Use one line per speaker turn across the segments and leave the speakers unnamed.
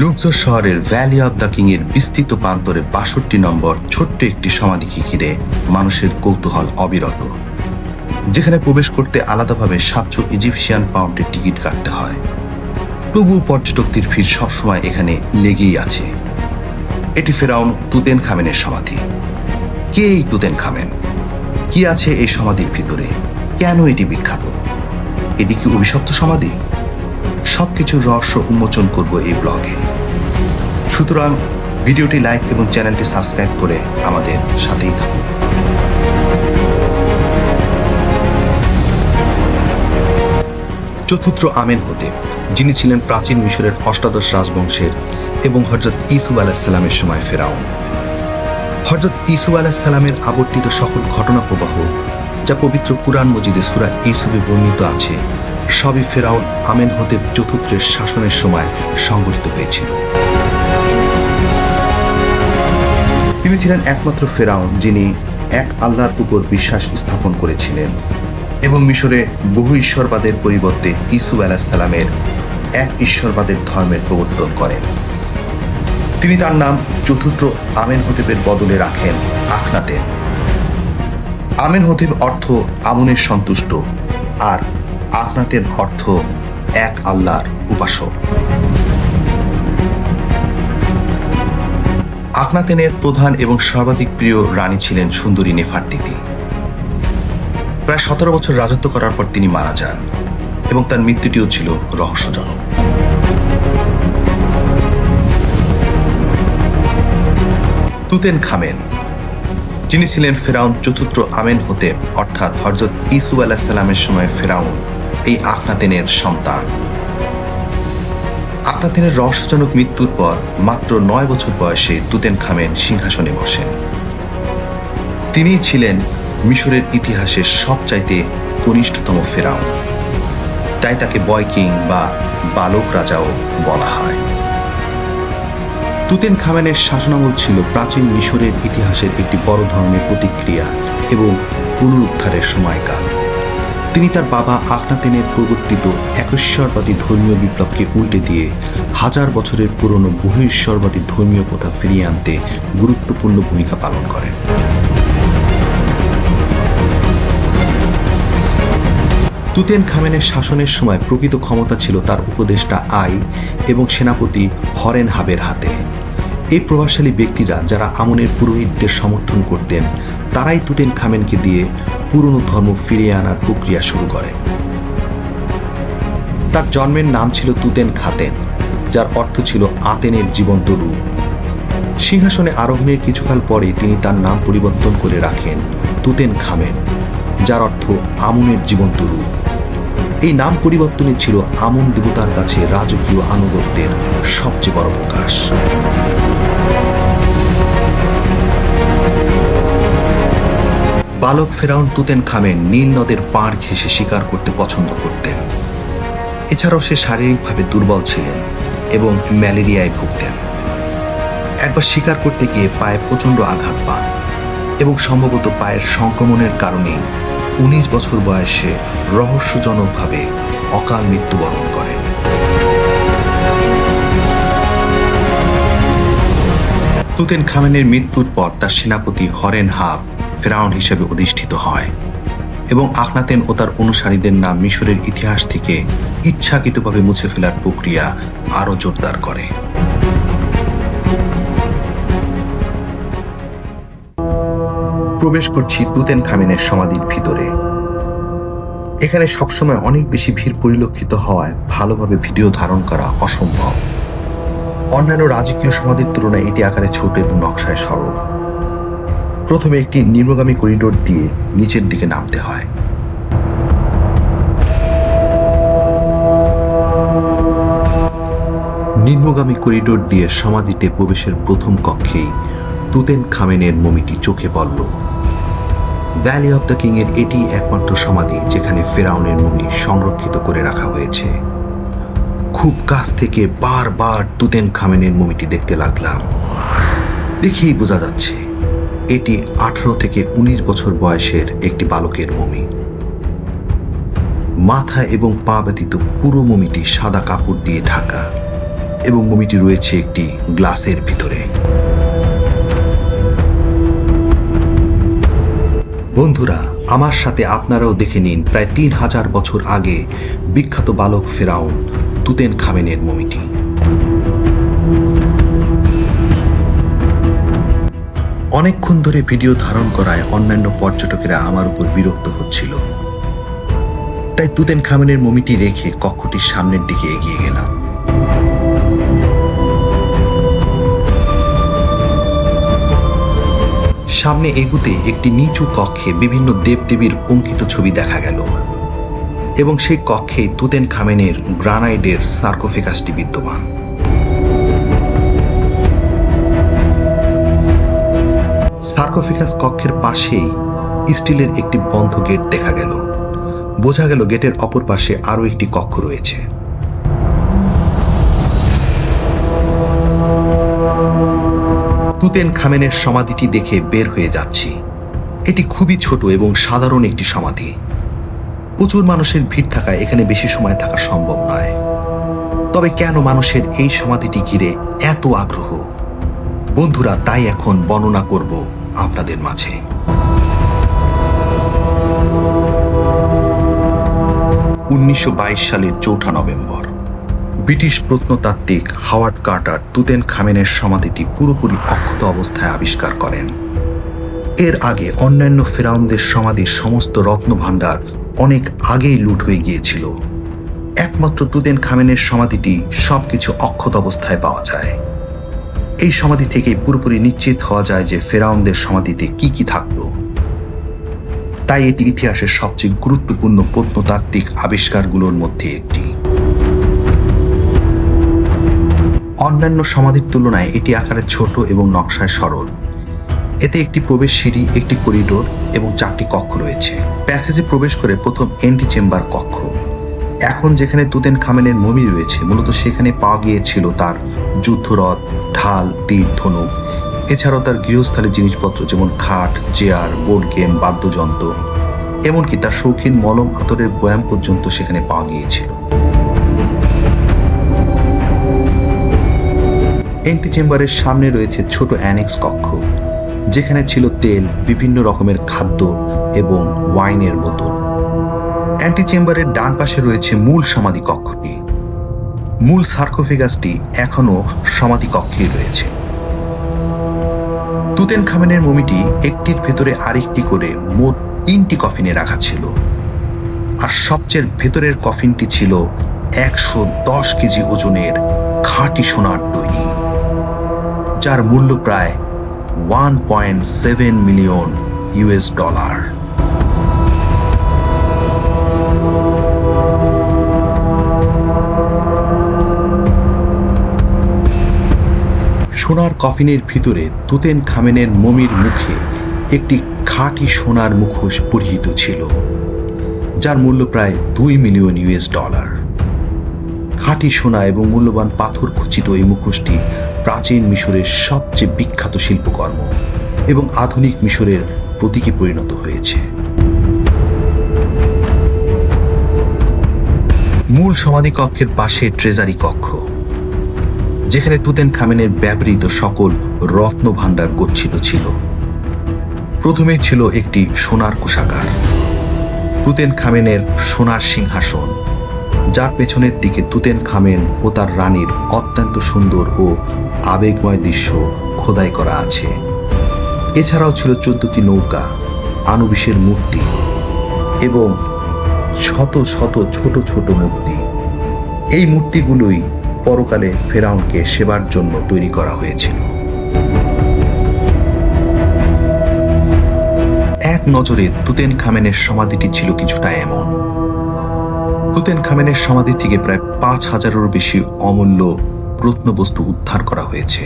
লুক্সোর শহরের valley of the king এর বিস্তৃত প্রান্তরে ৬২ নম্বর ছোট্ট একটি সমাধিকে ঘিরে মানুষের কৌতূহল অবিরত, যেখানে প্রবেশ করতে আলাদাভাবে ৭০০ ইজিপশিয়ান পাউন্ডের টিকিট কাটতে হয়। তবুও পর্যটকদের ভিড় সবসময় এখানে লেগেই আছে। এটি ফেরাউন তুতেনখামেনের সমাধি। কে এই তুতেনখামেন? কি আছে এই সমাধির ভিতরে? কেন এটি বিখ্যাত? এটি কি অভিশপ্ত সমাধি? সবকিছুর রহস্য উন্মোচন করব এই ব্লগে। সুতরাং ভিডিওটি লাইক এবং চ্যানেলটি সাবস্ক্রাইব করে আমাদের সাথেই থাকুন। চতুর্থ আমেনহোতেপ, যিনি ছিলেন প্রাচীন মিশরের অষ্টাদশ রাজবংশের এবং হযরত ইউসুফ আলাইহিস সালামের সময় ফেরাউন। হযরত ইউসুফ আলাইহিস সালামের আবর্তিত সকল ঘটনা প্রবাহ, যা পবিত্র কুরআন মজিদে সূরা ইউসুফে বর্ণিত আছে, সবই ফেরাউন আমেনহোতেপ চতুর্থের শাসনের সময় সংঘটিত হয়েছিল। তিনি ছিলেন একমাত্র ফেরাউন যিনি এক আল্লাহর উপর বিশ্বাস স্থাপন করেছিলেন এবং মিশরে বহু ঈশ্বরবাদের পরিবর্তে ইউসুফ আলাইহিস সালামের এক ঈশ্বরবাদের ধর্মের প্রবর্তন করেন। তিনি তার নাম চতুর্থ আমেনহোতেপের বদলে রাখেন আখনাতেন। আমেনহোতেপ অর্থ আমনের সন্তুষ্ট, আর আখনাতেন অর্থ এক আল্লাহর উপাসক। আখনাতেনের প্রধান এবং সর্বাধিক প্রিয় রানী ছিলেন সুন্দরী নেফারতিতি। প্রায় ১৭ বছর রাজত্ব করার পর তিনি মারা যান এবং তার মৃত্যুটিও ছিল রহস্যজনক। তুতেনখামেন, যিনি ছিলেন ফেরাউন চতুর্থ আমেনহোতেপ অর্থাৎ হযরত ইউসুফ আলাইহিস সালামের সময় ফেরাউন, এই আখনাতেনের সন্তান। আখনাতেনের রহস্যজনক মৃত্যুর পর মাত্র ৯ বছর বয়সে তুতেনখামেন সিংহাসনে বসেন। তিনি ছিলেন মিশরের ইতিহাসের সবচাইতে কনিষ্ঠতম ফেরাউন, তাই তাকে বয় কিং বা বালক রাজাও বলা হয়। তুতেনখামেনের শাসনামল ছিল প্রাচীন মিশরের ইতিহাসের একটি বড় ধরনের প্রতিক্রিয়া এবং পুনরুদ্ধারের সময়কাল। তিনি তার বাবা আখনাতেনের প্রবর্তিত একশ্বরবাদী ধর্মীয় বিপ্লবকে উল্টে দিয়ে হাজার বছরের পুরনো বহু ঈশ্বরবাদী ধর্মীয় প্রথা ফিরিয়ে আনতে গুরুত্বপূর্ণ ভূমিকা পালন করেন। তুতেনখামেনের শাসনের সময় প্রকৃত ক্ষমতা ছিল তার উপদেষ্টা আই এবং সেনাপতি হরেনহাবের হাতে। এই প্রভাবশালী ব্যক্তিরা, যারা আমনের পুরোহিতদের সমর্থন করতেন, তারাই তুতেনখামেনকে দিয়ে পুরনো ধর্ম ফিরিয়ে আনার প্রক্রিয়া শুরু করেন। তার জন্মের নাম ছিল তুতেনখাতেন, যার অর্থ ছিল আতেনের জীবন্ত রূপ। সিংহাসনে আরোহণের কিছুকাল পরে তিনি তার নাম পরিবর্তন করে রাখেন তুতেনখামেন, যার অর্থ আমনের জীবন্ত রূপ। এই নাম পরিবর্তনই ছিল আমন দেবতার কাছে রাজকীয় আনুগত্যের সবচেয়ে বড় প্রকাশ। বালক ফেরাউন তুতেনখামেন নীল নদের পাড় ঘেঁষে শিকার করতে পছন্দ করতেন। এছাড়াও সে শারীরিকভাবে দুর্বল ছিলেন এবং ম্যালেরিয়ায় ভুগতেন। একবার শিকার করতে গিয়ে পায়ে প্রচণ্ড আঘাত পান এবং সম্ভবত পায়ের সংক্রমণের কারণে ১৯ বছর বয়সে রহস্যজনকভাবে অকাল মৃত্যুবরণ করেন। তুতেনখামেনের মৃত্যুর পর তার সেনাপতি হরেনহাব ফেরাউন হিসেবে অধিষ্ঠিত হয় এবং আখনাতেন ও তার অনুসারীদের নাম মিশরের ইতিহাস থেকে ইচ্ছাকৃতভাবে মুছে ফেলার প্রক্রিয়া আরও জোরদার করে। প্রবেশ করছি তুতেনখামেনের সমাধির ভিতরে। এখানে সবসময় অনেক বেশি ভিড় পরিলক্ষিত হওয়ায় ভালোভাবে ভিডিও ধারণ করা অসম্ভব। অন্যান্য রাজকীয় সমাধির তুলনায় এটি আকারে ছোট এবং নকশায় সরল। প্রথমে একটি নিম্নগামী করিডোর দিয়ে নিচের দিকে নামতে হয়। নিম্নগামী করিডোর দিয়ে সমাধিতে প্রবেশের প্রথম কক্ষেই তুতেনখামেনের মমিটি চোখে পড়ল। ভ্যালি অব দ্য কিং এর এটি একমাত্র সমাধি যেখানে ফেরাউনের মমি সংরক্ষিত করে রাখা হয়েছে। খুব কাছ থেকে বারবার তুতেনখামেনের মমিটি দেখতে লাগলাম। দেখেই বোঝা যাচ্ছে এটি 18 থেকে 19 বছর বয়সের একটি বালকের মমি। মাথা এবং পা ব্যতীত পুরো মমিটি সাদা কাপড় দিয়ে ঢাকা এবং মমিটি রয়েছে একটি গ্লাসের ভিতরে। বন্ধুরা, আমার সাথে আপনারাও দেখে নিন প্রায় 3000 বছর আগে বিখ্যাত বালক ফেরাউন তুতেনখামেনের মমিটি। অনেকক্ষণ ধরে ভিডিও ধারণ করায় অন্যান্য পর্যটকেরা আমার উপর বিরক্ত হচ্ছিল, তাই তুতেনখামেনের মমিটি রেখে কক্ষটির সামনের দিকে এগিয়ে গেলাম। সামনে এগুতে একটি নিচু কক্ষে বিভিন্ন দেবদেবীর অঙ্কিত ছবি দেখা গেল এবং সেই কক্ষে তুতেনখামেনের গ্রানাইটের সার্কোফেগাসটি বিদ্যমান। সার্কোফেগাস কক্ষের পাশেই স্টিলের একটি বন্ধ গেট দেখা গেল। বোঝা গেল গেটের অপর পাশে আরও একটি কক্ষ রয়েছে। তুতেনখামেনের সমাধিটি দেখে বের হয়ে যাচ্ছি। এটি খুবই ছোট এবং সাধারণ একটি সমাধি। প্রচুর মানুষের ভিড় থাকায় এখানে বেশি সময় থাকা সম্ভব নয়। তবে কেন মানুষের এই সমাধিটি ঘিরে এত আগ্রহ, বন্ধুরা, তাই এখন বর্ণনা করব আপনাদের মাঝে। 1922 সালের 4 নভেম্বর ব্রিটিশ প্রত্নতাত্ত্বিক হাওয়ার্ড কার্টার তুতেনখামেনের সমাধিটি পুরোপুরি অক্ষত অবস্থায় আবিষ্কার করেন। এর আগে অন্যান্য ফেরাউনদের সমাধির সমস্ত রত্নভাণ্ডার অনেক আগেই লুট হয়ে গিয়েছিল। একমাত্র তুতেনখামেনের সমাধিটি সবকিছু অক্ষত অবস্থায় পাওয়া যায়। এই সমাধি থেকে পুরোপুরি নিশ্চিত হওয়া যায় যে ফেরাউনদের সমাধিতে কি কি থাকত। তাই এটি ইতিহাসের সবচেয়ে গুরুত্বপূর্ণ প্রত্নতাত্ত্বিক আবিষ্কারগুলোর মধ্যে একটি। অন্যান্য সমাধির তুলনায় এটি আকারে ছোট এবং নকশায় সরল। এতে একটি প্রবেশ সিঁড়ি, একটি করিডোর এবং 4টি কক্ষ রয়েছে। প্যাসেজে প্রবেশ করে প্রথম এন্টি চেম্বার কক্ষ। এখন যেখানে তুতেনখামেনের মমি রয়েছে, মূলত সেখানে পাওয়া গিয়েছিল তার যুদ্ধরথ, ঢাল, তীর, ধনুক, এছাড়াও তার গৃহস্থালী জিনিসপত্র যেমন খাট, চেয়ার, বোর্ড গেম, বাদ্যযন্ত্র, এমনকি তার শৌখিন মলম আতরের বয়াম পর্যন্ত সেখানে পাওয়া গিয়েছিল। এন্টি চেম্বারের সামনে রয়েছে ছোট অ্যানেক্স কক্ষ, যেখানে ছিল তেল, বিভিন্ন রকমের খাদ্য এবং ওয়াইনের বোতল। অ্যান্টি চেম্বারের ডান পাশে রয়েছে মূল সমাধি কক্ষটি। মূল সার্কোফেগাসটি এখনও সমাধি কক্ষেই রয়েছে। তুতেনখামেনের মমিটি একটির ভেতরে আরেকটি করে মোট 3টি কফিনে রাখা ছিল, আর সবচেয়ে ভেতরের কফিনটি ছিল 110 কেজি ওজনের খাঁটি সোনার তৈরি, যার মূল্য প্রায় $1.7 মিলিয়ন। সোনার কফিনের ভিতরে তুতেনখামেনের মমির মুখে একটি খাঁটি সোনার মুখোশ পরিহিত ছিল, যার মূল্য প্রায় $2 মিলিয়ন। খাঁটি সোনা এবং মূল্যবান পাথর খচিত এই মুখোশটি প্রাচীন মিশরের সবচেয়ে বিখ্যাত শিল্পকর্ম এবং আধুনিক মিশরের প্রতীকে পরিণত হয়েছে। মূল সমাধি কক্ষের পাশে ট্রেজারি কক্ষ, যেখানে তুতেনখামেনের ব্যবহৃত সকল রত্নভাণ্ডার গচ্ছিত ছিল। প্রথমে ছিল একটি সোনার কোষাগার, তুতেনখামেনের সোনার সিংহাসন, যার পেছনের দিকে তুতেনখামেন ও তার রানীর অত্যন্ত সুন্দর ও আবেগময় দৃশ্য খোদাই করা আছে। এছাড়াও ছিল 14টি নৌকা, আনুবিসের মূর্তি এবং শত শত ছোট ছোট মূর্তি। এই মূর্তিগুলোই পরকালে ফেরাউনকে সেবার জন্য তৈরি করা হয়েছিল। এক নজরে তুতেনখামেনের সমাধিটি ছিল কিছুটা এমন। তুতেনখামেনের সমাধি থেকে প্রায় 5000-এরও বেশি অমূল্য প্রত্নবস্তু উদ্ধার করা হয়েছে।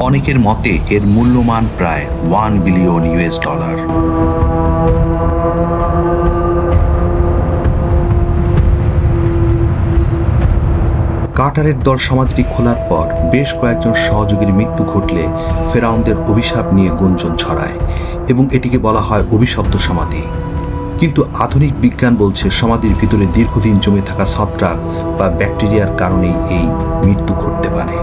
অনেকের মতে এর মূল্যমান প্রায় $1 বিলিয়ন। কার্টারের দল সমাধিটি খোলার পর বেশ কয়েকজন সহযোগীর মৃত্যু ঘটলে ফেরাউনদের অভিশাপ নিয়ে গুঞ্জন ছড়ায় এবং এটিকে বলা হয় অভিশপ্ত সমাধি। কিন্তু আধুনিক বিজ্ঞান বলছে সমাধির ভিতরে দীর্ঘদিন জমে থাকা ছত্রাক বা ব্যাকটেরিয়ার কারণেই এই মৃত্যু ঘটতে পারে।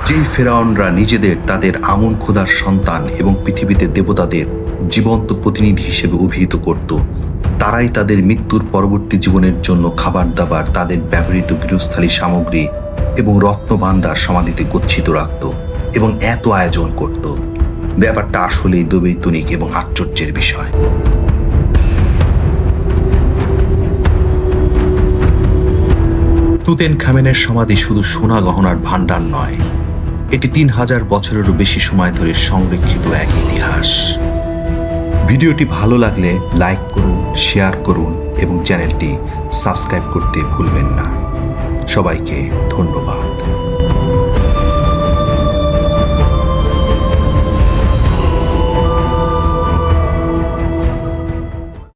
যেই ফেরাউনরা নিজেদের তাদের আমন খোদার সন্তান এবং পৃথিবীতে দেবতাদের জীবন্ত প্রতিনিধি হিসেবে অভিহিত করত, তারাই তাদের মৃত্যুর পরবর্তী জীবনের জন্য খাবার দাবার, তাদের ব্যবহৃত গৃহস্থালী সামগ্রী এবং রত্নভাণ্ডার সমাধিতে গচ্ছিত রাখত এবং এত আয়োজন করত। ব্যাপারটা আসলেই দৈবৈতনিক এবং আশ্চর্যের বিষয়। তুতেনখামেনের সমাধি শুধু সোনা গহনার ভাণ্ডার নয়, এটি 3000 বছরেরও বেশি সময় ধরে সংরক্ষিত এক ইতিহাস। ভিডিওটি ভালো লাগলে লাইক করুন, শেয়ার করুন এবং চ্যানেলটি সাবস্ক্রাইব করতে ভুলবেন না। সবাইকে ধন্যবাদ।